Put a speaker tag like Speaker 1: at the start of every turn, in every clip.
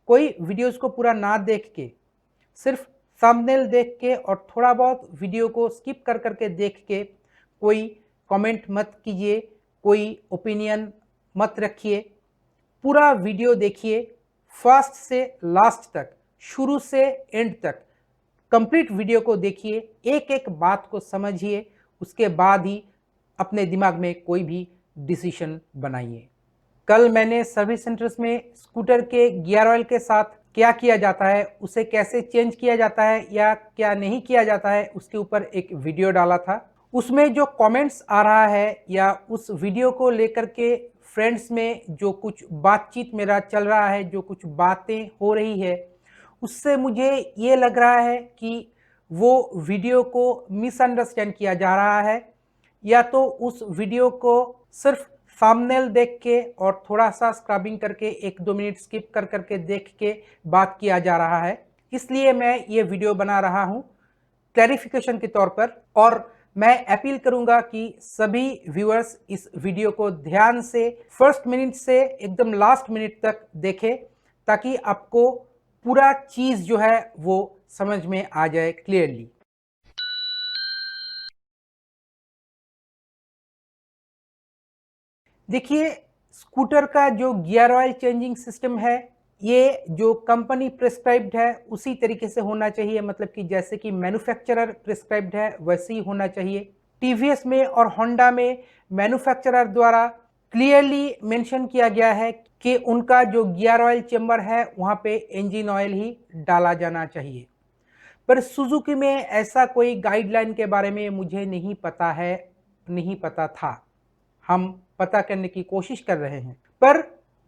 Speaker 1: कोई वीडियोस को पूरा ना देख के, सिर्फ थंबनेल देख के और थोड़ा बहुत वीडियो को स्किप कर करके देख के कोई कमेंट मत कीजिए, कोई ओपिनियन मत रखिए। पूरा वीडियो देखिए, फर्स्ट से लास्ट तक, शुरू से एंड तक कंप्लीट वीडियो को देखिए, एक एक बात को समझिए, उसके बाद ही अपने दिमाग में कोई भी डिसीजन बनाइए। कल मैंने सर्विस सेंटर्स में स्कूटर के गियर ऑयल के साथ क्या किया जाता है, उसे कैसे चेंज किया जाता है या क्या नहीं किया जाता है, उसके ऊपर एक वीडियो डाला था। उसमें जो कमेंट्स आ रहा है या उस वीडियो को लेकर के फ्रेंड्स में जो कुछ बातचीत मेरा चल रहा है, जो कुछ बातें हो रही है, उससे मुझे ये लग रहा है कि वो वीडियो को मिसअंडरस्टैंड किया जा रहा है, या तो उस वीडियो को सिर्फ थंबनेल देख के और थोड़ा सा स्क्रबिंग करके 1-2 मिनट स्किप कर करके देख के बात किया जा रहा है। इसलिए मैं ये वीडियो बना रहा हूँ क्लैरिफिकेशन के तौर पर, और मैं अपील करूंगा कि सभी व्यूअर्स इस वीडियो को ध्यान से फर्स्ट मिनट से एकदम लास्ट मिनट तक देखें, ताकि आपको पूरा चीज जो है वो समझ में आ जाए क्लियरली। देखिए, स्कूटर का जो गियर ऑयल चेंजिंग सिस्टम है, ये जो कंपनी प्रिस्क्राइब्ड है उसी तरीके से होना चाहिए, मतलब कि जैसे कि मैन्युफैक्चरर प्रिस्क्राइब्ड है वैसे ही होना चाहिए। टीवीएस में और होंडा में मैन्युफैक्चरर द्वारा क्लियरली मेंशन किया गया है कि उनका जो गियर ऑयल चेंबर है वहाँ पे इंजन ऑयल ही डाला जाना चाहिए। पर सुजुकी में ऐसा कोई गाइडलाइन के बारे में मुझे नहीं पता है, नहीं पता था। हम पता करने की कोशिश कर रहे हैं। पर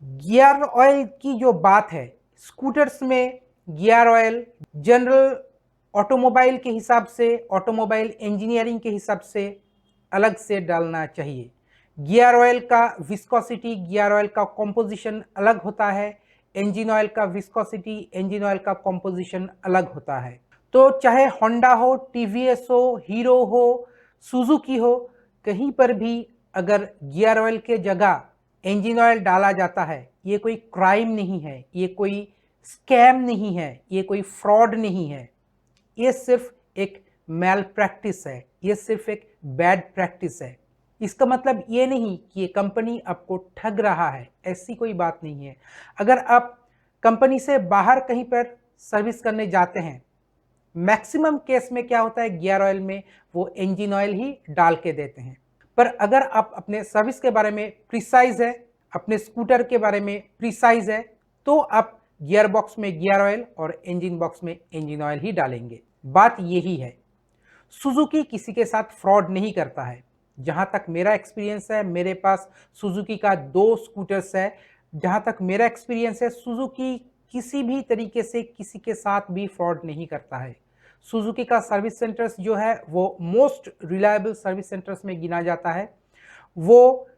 Speaker 1: गियर ऑयल की जो बात है, स्कूटर्स में गियर ऑयल जनरल ऑटोमोबाइल के हिसाब से, ऑटोमोबाइल इंजीनियरिंग के हिसाब से अलग से डालना चाहिए। गियर ऑयल का विस्कोसिटी, गियर ऑयल का कॉम्पोजिशन अलग होता है, इंजन ऑयल का विस्कोसिटी, इंजन ऑयल का कॉम्पोजिशन अलग होता है। तो चाहे होंडा हो, टीवीएस हो, हीरो हो, सुजुकी हो, कहीं पर भी अगर गियर ऑयल के जगह इंजन ऑयल डाला जाता है, ये कोई क्राइम नहीं है, ये कोई स्कैम नहीं है, ये कोई फ्रॉड नहीं है, ये सिर्फ एक मैल प्रैक्टिस है, ये सिर्फ एक बैड प्रैक्टिस है। इसका मतलब ये नहीं कि ये कंपनी आपको ठग रहा है, ऐसी कोई बात नहीं है। अगर आप कंपनी से बाहर कहीं पर सर्विस करने जाते हैं, मैक्सिमम केस में क्या होता है, गियर ऑयल में वो इंजन ऑयल ही डाल के देते हैं। पर अगर आप अपने सर्विस के बारे में प्रिसाइज है, अपने स्कूटर के बारे में प्रिसाइज है, तो आप गियर बॉक्स में गियर ऑयल और इंजन बॉक्स में इंजन ऑयल ही डालेंगे। बात यही है। सुजुकी किसी के साथ फ्रॉड नहीं करता है। जहां तक मेरा एक्सपीरियंस है, मेरे पास सुजुकी का 2 स्कूटर्स है, जहां तक मेरा एक्सपीरियंस है, सुजुकी किसी भी तरीके से किसी के साथ भी फ्रॉड नहीं करता है। सुजुकी का सर्विस सेंटर्स जो है वो मोस्ट रिलायबल सर्विस सेंटर्स में गिना जाता है। वो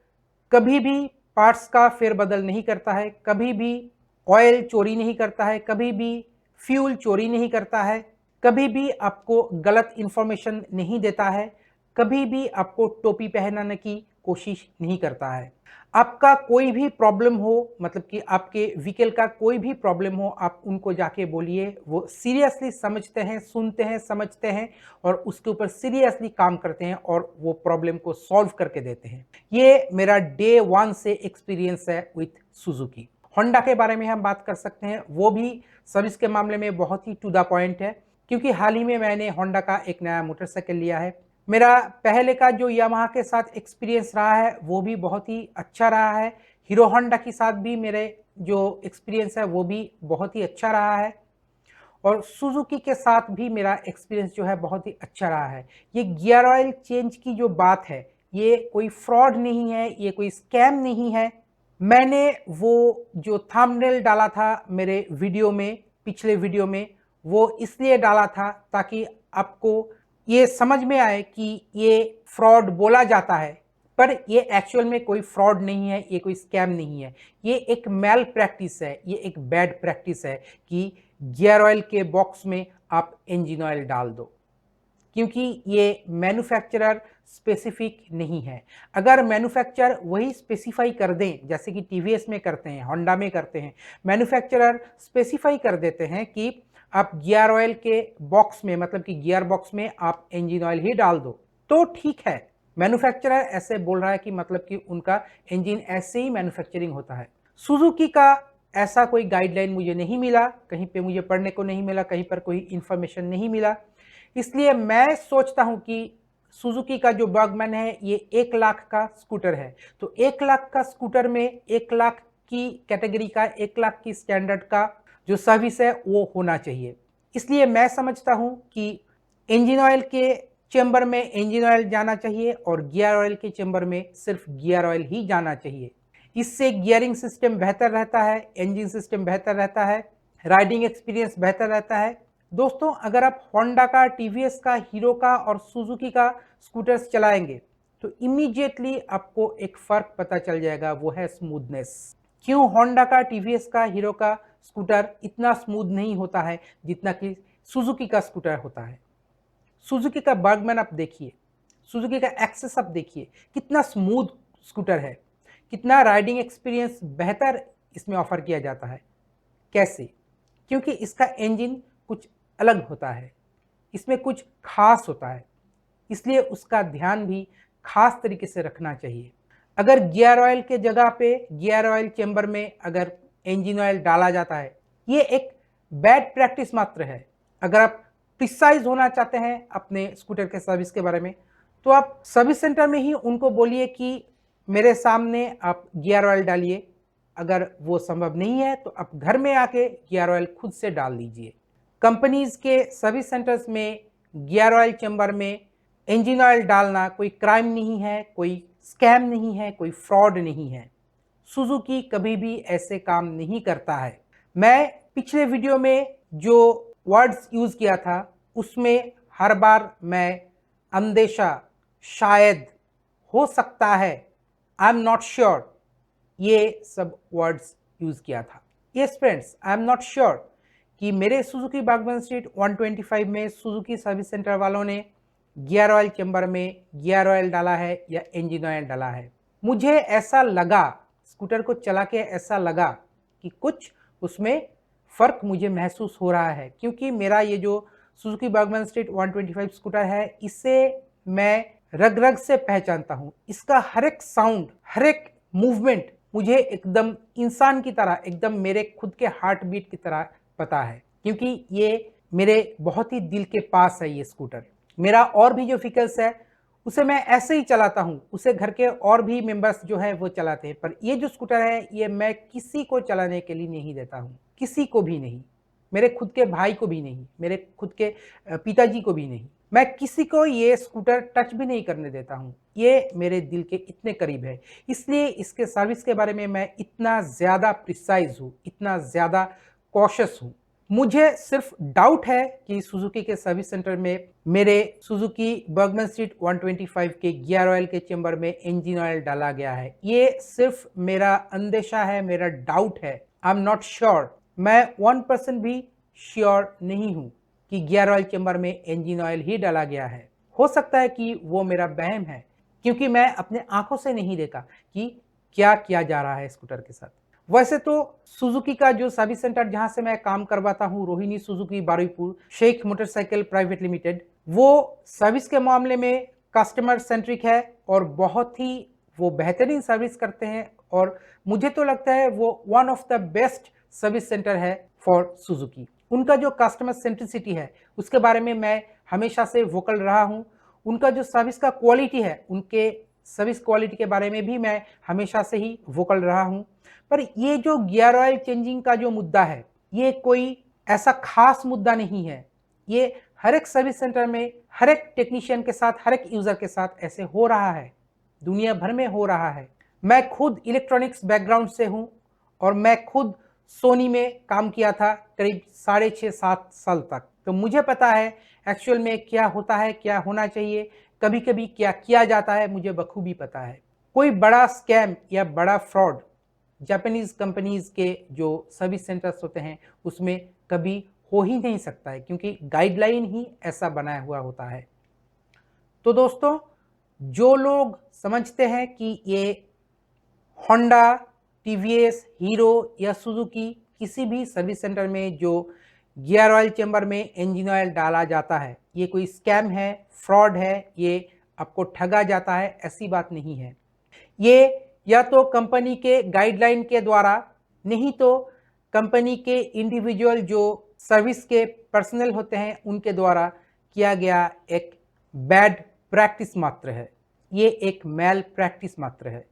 Speaker 1: कभी भी पार्ट्स का फेरबदल नहीं करता है, कभी भी ऑयल चोरी नहीं करता है, कभी भी फ्यूल चोरी नहीं करता है, कभी भी आपको गलत इंफॉर्मेशन नहीं देता है, कभी भी आपको टोपी पहनाने की कोशिश नहीं करता है। आपका कोई भी प्रॉब्लम हो, मतलब कि आपके व्हीकल का कोई भी प्रॉब्लम हो, आप उनको जाके बोलिए, वो सीरियसली समझते हैं, सुनते हैं, समझते हैं और उसके ऊपर सीरियसली काम करते हैं और वो प्रॉब्लम को सॉल्व करके देते हैं। ये मेरा डे 1 से एक्सपीरियंस है विथ सुजुकी। होंडा के बारे में हम बात कर सकते हैं, वो भी सर्विस के मामले में बहुत ही टू द पॉइंट है, क्योंकि हाल ही में मैंने होंडा का एक नया मोटरसाइकिल लिया है। मेरा पहले का जो यामाहा के साथ एक्सपीरियंस रहा है वो भी बहुत ही अच्छा रहा है। हीरो होंडा के साथ भी मेरे जो एक्सपीरियंस है वो भी बहुत ही अच्छा रहा है, और सुजुकी के साथ भी मेरा एक्सपीरियंस जो है बहुत ही अच्छा रहा है। ये गियर ऑयल चेंज की जो बात है, ये कोई फ्रॉड नहीं है, ये कोई स्कैम नहीं है। मैंने वो जो थंबनेल डाला था मेरे वीडियो में, पिछले वीडियो में, वो इसलिए डाला था ताकि आपको ये समझ में आए कि ये फ्रॉड बोला जाता है, पर ये एक्चुअल में कोई फ्रॉड नहीं है, ये कोई स्कैम नहीं है। ये एक मैल प्रैक्टिस है, ये एक बैड प्रैक्टिस है कि गियर ऑयल के बॉक्स में आप इंजन ऑयल डाल दो। क्योंकि ये मैन्युफैक्चरर स्पेसिफिक नहीं है। अगर मैन्युफैक्चरर वही स्पेसिफाई कर दें, जैसे कि टीवीएस में करते हैं, होंडा में करते हैं, मैन्युफैक्चरर स्पेसिफाई कर देते हैं कि आप गियर ऑयल के बॉक्स में, मतलब कि गियर बॉक्स में आप इंजन ऑयल ही डाल दो, तो ठीक है। मैन्युफैक्चरर ऐसे बोल रहा है कि मतलब कि उनका इंजन ऐसे ही मैन्युफैक्चरिंग होता है। सुजुकी का ऐसा कोई गाइडलाइन मुझे नहीं मिला, कहीं पे मुझे पढ़ने को नहीं मिला, कहीं पर कोई इन्फॉर्मेशन नहीं मिला। इसलिए मैं सोचता हूं कि सुजुकी का जो बर्गमैन है ये 1 लाख का स्कूटर है, तो 1 लाख का स्कूटर में 1 लाख की कैटेगरी का, 1 लाख की स्टैंडर्ड का जो सर्विस है वो होना चाहिए। इसलिए मैं समझता हूं कि इंजन ऑयल के चेंबर में इंजन ऑयल जाना चाहिए और गियर ऑयल के चेंबर में सिर्फ गियर ऑयल ही जाना चाहिए। इससे गियरिंग सिस्टम बेहतर रहता है, इंजन सिस्टम बेहतर रहता है, राइडिंग एक्सपीरियंस बेहतर रहता है। दोस्तों, अगर आप होंडा का, टीवीएस का, हीरो का और सुजुकी का स्कूटर्स चलाएंगे तो इमीडिएटली आपको एक फ़र्क पता चल जाएगा, वो है स्मूथनेस। क्यों होंडा का, टीवीएस का, हीरो का स्कूटर इतना स्मूथ नहीं होता है जितना कि सुजुकी का स्कूटर होता है। सुजुकी का बर्गमैन आप देखिए, सुजुकी का एक्सेस आप देखिए, कितना स्मूथ स्कूटर है, कितना राइडिंग एक्सपीरियंस बेहतर इसमें ऑफर किया जाता है। कैसे? क्योंकि इसका इंजन कुछ अलग होता है, इसमें कुछ खास होता है, इसलिए उसका ध्यान भी खास तरीके से रखना चाहिए। अगर गियर ऑयल के जगह पे गियर ऑयल चेंबर में अगर इंजन ऑयल डाला जाता है, ये एक बैड प्रैक्टिस मात्र है। अगर आप प्रिसाइज होना चाहते हैं अपने स्कूटर के सर्विस के बारे में, तो आप सर्विस सेंटर में ही उनको बोलिए कि मेरे सामने आप गियर ऑयल डालिए। अगर वो संभव नहीं है तो आप घर में आके गियर ऑयल खुद से डाल दीजिए। कंपनीज के सर्विस सेंटर्स में गियर ऑयल चेंबर में इंजन ऑयल डालना कोई क्राइम नहीं है, कोई स्कैम नहीं है, कोई फ्रॉड नहीं है। सुजुकी कभी भी ऐसे काम नहीं करता है। मैं पिछले वीडियो में जो वर्ड्स यूज़ किया था उसमें हर बार मैं अंदेशा, शायद, हो सकता है, आई एम नॉट श्योर, ये सब वर्ड्स यूज़ किया था। Yes friends, I am not sure कि मेरे सुजुकी बागबान स्ट्रीट 125 में सुजुकी सर्विस सेंटर वालों ने गियर ऑयल चेंबर में गियर ऑयल डाला है या इंजन ऑयल डाला है। मुझे ऐसा लगा, स्कूटर को चला के ऐसा लगा कि कुछ उसमें फ़र्क मुझे महसूस हो रहा है, क्योंकि मेरा ये जो सुजुकी बागबान स्ट्रीट 125 स्कूटर है, इसे मैं रग रग से पहचानता हूँ। इसका हर एक साउंड, हर एक मूवमेंट मुझे एकदम इंसान की तरह, एकदम मेरे खुद के हार्ट बीट की तरह पता है, क्योंकि ये मेरे बहुत ही दिल के पास है ये स्कूटर। मेरा और भी जो व्हीकल्स है उसे मैं ऐसे ही चलाता हूँ, उसे घर के और भी मेंबर्स जो है वो चलाते हैं, पर ये जो स्कूटर है ये मैं किसी को चलाने के लिए नहीं देता हूँ, किसी को भी नहीं, मेरे खुद के भाई को भी नहीं, मेरे खुद के पिताजी को भी नहीं, मैं किसी को ये स्कूटर टच भी नहीं करने देता हूँ। ये मेरे दिल के इतने करीब है, इसलिए इसके सर्विस के बारे में मैं इतना ज़्यादा प्रिसाइज हूँ, इतना ज़्यादा कॉशियस हूँ। मुझे सिर्फ डाउट है कि सुजुकी के सर्विस सेंटर में मेरे सुजुकी बर्गमैन स्ट्रीट 125 के गियर ऑयल के चेंबर में इंजन ऑयल डाला गया है। ये सिर्फ मेरा अंदेशा है, मेरा डाउट है। आई एम नॉट श्योर, मैं 1% भी श्योर नहीं हूँ कि गियर ऑयल चेंबर में इंजन ऑयल ही डाला गया है। हो सकता है कि वो मेरा वहम है, क्योंकि मैं अपने आंखों से नहीं देखा कि क्या किया जा रहा है स्कूटर के साथ। वैसे तो सुजुकी का जो सर्विस सेंटर जहां से मैं काम करवाता हूं, Rohini Suzuki Baruipur Sheikh motorcycle private limited, वो सर्विस के मामले में कस्टमर सेंट्रिक है और बहुत ही वो बेहतरीन सर्विस करते हैं, और मुझे तो लगता है वो one of the best service centre है फॉर सुजुकी। उनका जो कस्टमर सेंट्रिसिटी है उसके बारे में मैं हमेशा से वोकल रहा हूं। उनका जो सर्विस का क्वालिटी है, उनके सर्विस क्वालिटी के बारे में भी मैं हमेशा से ही वोकल रहा हूं। पर ये जो गियर ऑयल चेंजिंग का जो मुद्दा है, ये कोई ऐसा खास मुद्दा नहीं है। ये हर एक सर्विस सेंटर में, हर एक टेक्नीशियन के साथ, हर एक यूज़र के साथ ऐसे हो रहा है, दुनिया भर में हो रहा है। मैं खुद इलेक्ट्रॉनिक्स बैकग्राउंड से हूँ और मैं खुद सोनी में काम किया था करीब 6.5-7 साल तक, तो मुझे पता है एक्चुअल में क्या होता है, क्या होना चाहिए, कभी कभी क्या किया जाता है, मुझे बखूबी पता है। कोई बड़ा स्कैम या बड़ा फ्रॉड जापानीज़ कंपनीज़ के जो सर्विस सेंटर्स होते हैं उसमें कभी हो ही नहीं सकता है, क्योंकि गाइडलाइन ही ऐसा बनाया हुआ होता है। तो दोस्तों, जो लोग समझते हैं कि ये होंडा, टीवीएस, हीरो या सुजुकी किसी भी सर्विस सेंटर में जो गियर ऑयल चेंबर में इंजन ऑयल डाला जाता है, ये कोई स्कैम है, फ्रॉड है, ये आपको ठगा जाता है, ऐसी बात नहीं है। ये या तो कंपनी के गाइडलाइन के द्वारा, नहीं तो कंपनी के इंडिविजुअल जो सर्विस के पर्सनल होते हैं उनके द्वारा किया गया एक बैड प्रैक्टिस मात्र है। ये एक मैल प्रैक्टिस मात्र है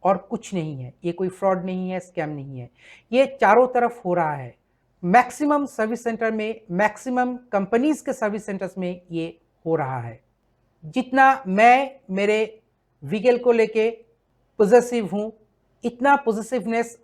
Speaker 1: और कुछ नहीं है। ये कोई फ्रॉड नहीं है, स्कैम नहीं है। ये चारों तरफ हो रहा है। मैक्सिमम सर्विस सेंटर में, मैक्सिमम कंपनीज के सर्विस सेंटर्स में ये हो रहा है। जितना मैं मेरे व्हीकल को लेके पॉजिटिव हूँ, इतना पॉजिटिवनेस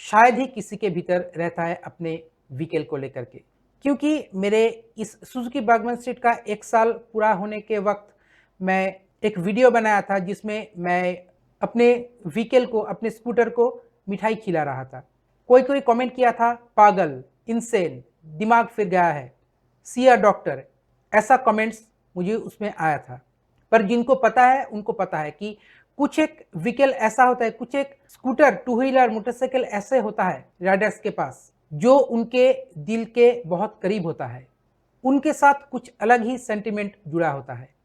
Speaker 1: शायद ही किसी के भीतर रहता है अपने व्हीकल को लेकर के। क्योंकि मेरे इस सुजुकी बागमन स्ट्रीट का 1 साल पूरा होने के वक्त मैं एक वीडियो बनाया था जिसमें मैं अपने व्हीकल को, अपने स्कूटर को मिठाई खिला रहा था। कोई कमेंट किया था, पागल, इनसेन, दिमाग फिर गया है, सी अ डॉक्टर, ऐसा कमेंट्स मुझे उसमें आया था। पर जिनको पता है उनको पता है कि कुछ एक व्हीकल ऐसा होता है, कुछ एक स्कूटर, टू व्हीलर, मोटरसाइकिल ऐसे होता है राइडर्स के पास जो उनके दिल के बहुत करीब होता है। उनके साथ कुछ अलग ही सेंटिमेंट जुड़ा होता है।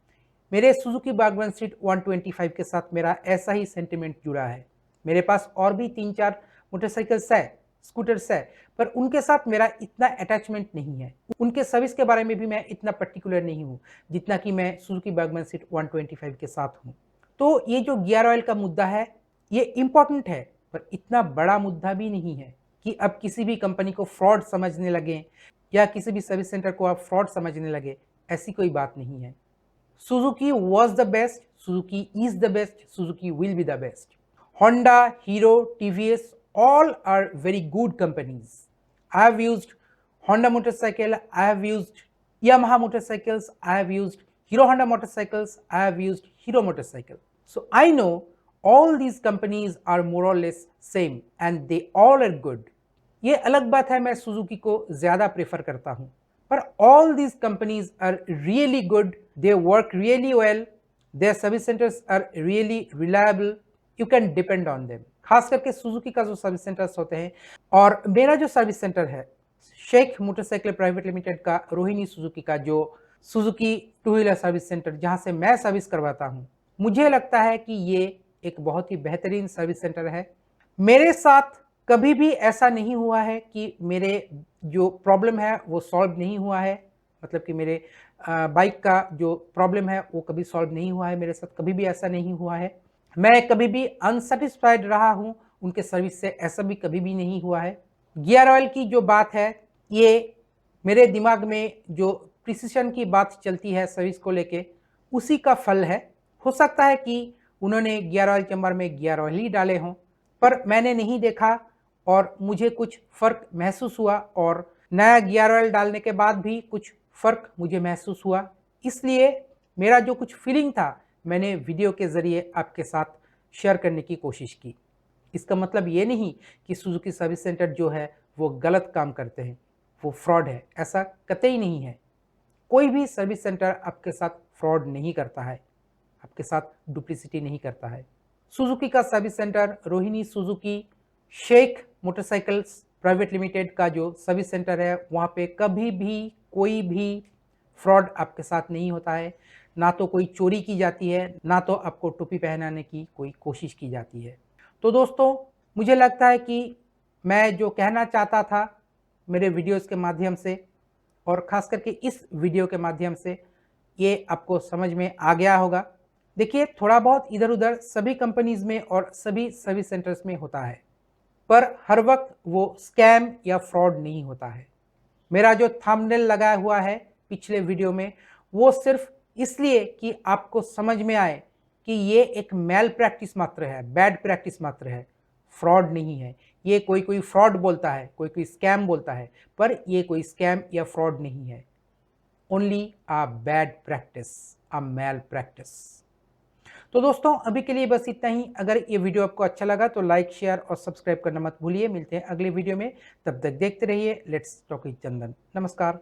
Speaker 1: मेरे सुजुकी बागवान स्ट्रीट 125 के साथ मेरा ऐसा ही सेंटिमेंट जुड़ा है। मेरे पास और भी 3-4 मोटरसाइकिल्स है, स्कूटर्स है, पर उनके साथ मेरा इतना अटैचमेंट नहीं है। उनके सर्विस के बारे में भी मैं इतना पर्टिकुलर नहीं हूँ जितना कि मैं सुजुकी बागवान स्ट्रीट 125 के साथ हूँ। तो ये जो गियर ऑयल का मुद्दा है, ये इम्पॉर्टेंट है, पर इतना बड़ा मुद्दा भी नहीं है कि अब किसी भी कंपनी को फ्रॉड समझने लगे या किसी भी सर्विस सेंटर को आप फ्रॉड समझने लगे, ऐसी कोई बात नहीं है। Suzuki was the best, Suzuki is the best, Suzuki will be the best. Honda, Hero, TVS, all are very good companies. I have used Honda motorcycle, I have used Yamaha motorcycles, I have used Hero Honda motorcycles, I have used Hero motorcycle. So I know all these companies are more or less same and they all are good. ये अलग बात है, मैं Suzuki को ज़्यादा prefer करता हूँ, पर all these companies are really good, they work really well, their service centers are really reliable, you can depend on them. खास करके सुजुकी का जो सर्विस सेंटर्स होते हैं, और मेरा जो सर्विस सेंटर है शेख मोटरसाइकिल प्राइवेट लिमिटेड का, रोहिणी सुजुकी का जो Suzuki two wheeler service centre जहाँ से मैं सर्विस करवाता हूँ, मुझे लगता है कि ये एक बहुत ही बेहतरीन सर्विस सेंटर है। मेरे साथ कभी भी ऐसा नहीं हुआ है कि मेरे जो प्रॉब्लम है वो सॉल्व नहीं हुआ है, मतलब कि मेरे बाइक का जो प्रॉब्लम है वो कभी सॉल्व नहीं हुआ है। मेरे साथ कभी भी ऐसा नहीं हुआ है। मैं कभी भी अनसेटिस्फाइड रहा हूँ उनके सर्विस से, ऐसा भी कभी भी नहीं हुआ है। गियर ऑयल की जो बात है, ये मेरे दिमाग में जो प्रिसिशन की बात चलती है सर्विस को लेके, उसी का फल है। हो सकता है कि उन्होंने गियर ऑयल चेंबर में गियर ऑयल ही डाले हों, पर मैंने नहीं देखा और मुझे कुछ फ़र्क महसूस हुआ, और नया गियर ऑयल डालने के बाद भी कुछ फ़र्क मुझे महसूस हुआ। इसलिए मेरा जो कुछ फीलिंग था, मैंने वीडियो के ज़रिए आपके साथ शेयर करने की कोशिश की। इसका मतलब ये नहीं कि सुजुकी सर्विस सेंटर जो है वो गलत काम करते हैं, वो फ्रॉड है, ऐसा कतई नहीं है। कोई भी सर्विस सेंटर आपके साथ फ्रॉड नहीं करता है, आपके साथ डुप्लिसिटी नहीं करता है। सुजुकी का service centre, Rohini Suzuki Sheikh motorcycles private limited का जो सर्विस सेंटर है, वहाँ पे कभी भी कोई भी फ्रॉड आपके साथ नहीं होता है। ना तो कोई चोरी की जाती है, ना तो आपको टोपी पहनाने की कोई कोशिश की जाती है। तो दोस्तों, मुझे लगता है कि मैं जो कहना चाहता था मेरे वीडियोज़ के माध्यम से, और ख़ास करके इस वीडियो के माध्यम से, ये आपको समझ में आ गया होगा। देखिए, थोड़ा बहुत इधर-उधर सभी कंपनीज़ में और सभी सर्विस सेंटर्स में होता है, पर हर वक्त वो स्कैम या फ्रॉड नहीं होता है। मेरा जो थंबनेल लगाया हुआ है पिछले वीडियो में, वो सिर्फ इसलिए कि आपको समझ में आए कि ये एक मैल प्रैक्टिस मात्र है, बैड प्रैक्टिस मात्र है, फ्रॉड नहीं है। ये कोई फ्रॉड बोलता है, कोई स्कैम बोलता है, पर ये कोई स्कैम या फ्रॉड नहीं है। Only a bad practice, a malpractice. तो दोस्तों, अभी के लिए बस इतना ही। अगर ये वीडियो आपको अच्छा लगा तो लाइक, शेयर और सब्सक्राइब करना मत भूलिए। मिलते हैं अगले वीडियो में, तब तक देखते रहिए लेट्स टॉक विद चंदन। नमस्कार।